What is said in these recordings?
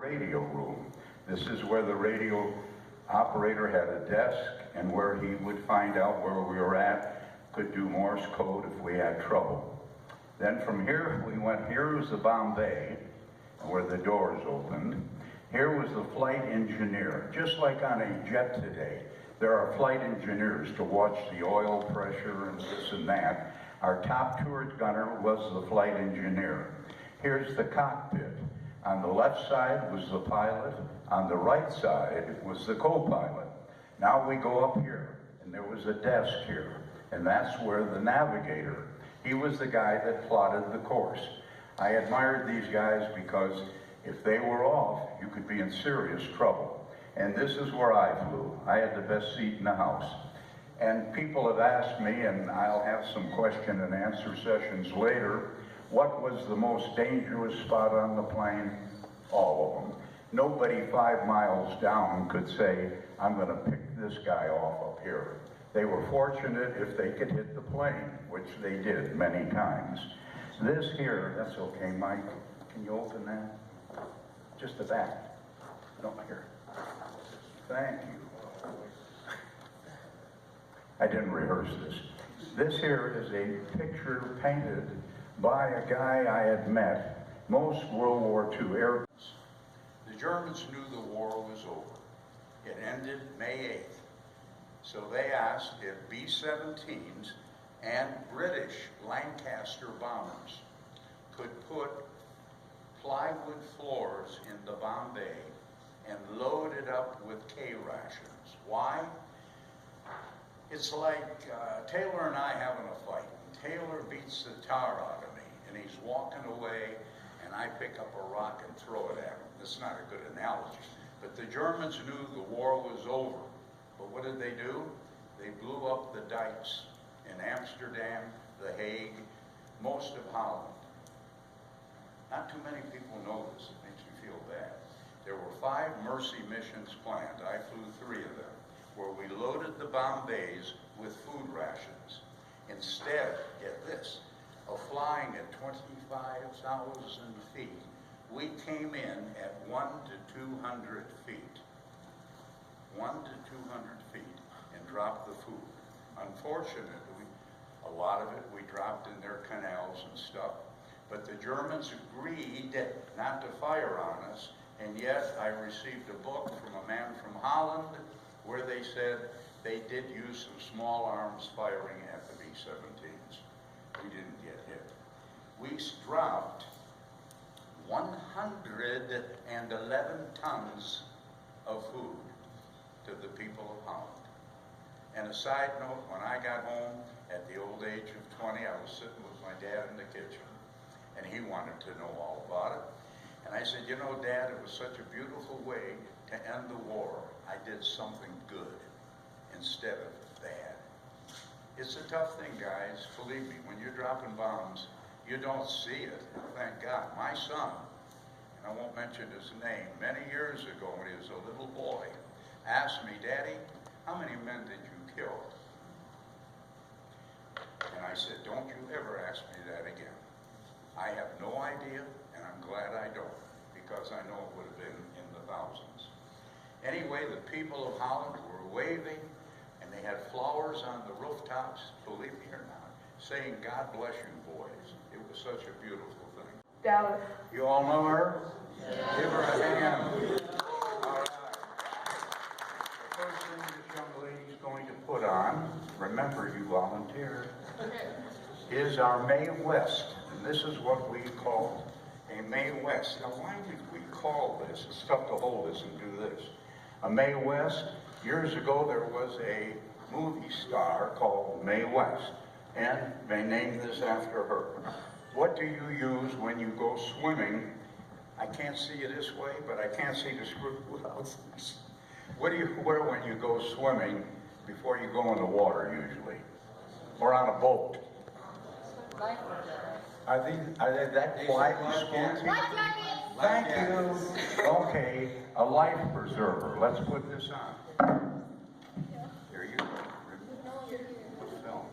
radio room. This is where the radio operator had a desk and where he would find out where we were at, could do Morse code if we had trouble. Then from here we went, here was the bomb bay, where the doors opened. Here was the flight engineer. Just like on a jet today, there are flight engineers to watch the oil pressure and this and that. Our top turret gunner was the flight engineer. Here's the cockpit. On the left side was the pilot. On the right side was the co-pilot. Now we go up here, and there was a desk here, and that's where the navigator, he was the guy that plotted the course. I admired these guys because if they were off, you could be in serious trouble. And this is where I flew. I had the best seat in the house. And people have asked me, and I'll have some question and answer sessions later, what was the most dangerous spot on the plane? All of them. Nobody 5 miles down could say, I'm going to pick this guy off up here. They were fortunate if they could hit the plane, which they did many times. This here, that's okay, Mike. Can you open that? Just the back. No, here. Thank you. I didn't rehearse this. This here is a picture painted by a guy I had met, most World War II airmen. The Germans knew the war was over. It ended May 8th. So they asked if B-17s and British Lancaster bombers could put plywood floors in the bomb bay and load it up with K rations. Why? It's like Taylor and I having a fight. Taylor beats the tar out of me, and he's walking away, and I pick up a rock and throw it at him. That's not a good analogy. But the Germans knew the war was over. But what did they do? They blew up the dikes in Amsterdam, The Hague, most of Holland. Not too many people know this. It makes me feel bad. There were 5 Mercy missions planned. I flew 3 of them, where we loaded the bomb bays with food rations. Instead, get this, of flying at 25,000 feet, we came in at 1 to 200 feet. 1 to 200 feet, and dropped the food. Unfortunately, a lot of it we dropped in their canals and stuff, but the Germans agreed not to fire on us, and yet I received a book from a man from Holland where they said they did use some small arms firing at the B-17s. We didn't get hit. We dropped 111 tons of food to the people of Holland. And a side note, when I got home at the old age of 20, I was sitting with my dad in the kitchen, and he wanted to know all about it. And I said, you know, Dad, it was such a beautiful way to end the war. I did something good instead of bad. It's a tough thing, guys. Believe me, when you're dropping bombs, you don't see it. Thank God. My son, and I won't mention his name, many years ago when he was a little boy, asked me, Daddy, how many men did you kill? And I said, don't you ever ask me that again. I have no idea, and I'm glad I don't, because I know it would have been in the thousands. Anyway, the people of Holland were waving, and they had flowers on the rooftops, believe me or not, saying, God bless you, boys. It was such a beautiful thing. Dallas. You all know her? Yeah. Give her a hand. All right. The first thing this young lady's going to put on, remember you volunteered, is our Mae West. And this is what we call a Mae West. Now, why did we call this? It's tough to hold this and do this. A Mae West, years ago there was a movie star called Mae West, and they named this after her. What do you use when you go swimming? I can't see you this way, but I can't see the screw without this. What do you wear when you go swimming before you go in the water usually? Or on a boat? Are they that quietly spooky? Thank you. Okay, a life preserver. Let's put this on. Here you go. What film?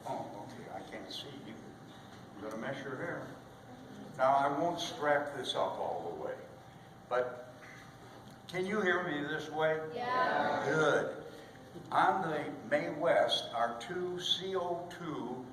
Oh, okay, I can't see you. I'm going to measure here. Now, I won't strap this up all the way, But can you hear me this way? Yeah. Good. On the May West are two CO2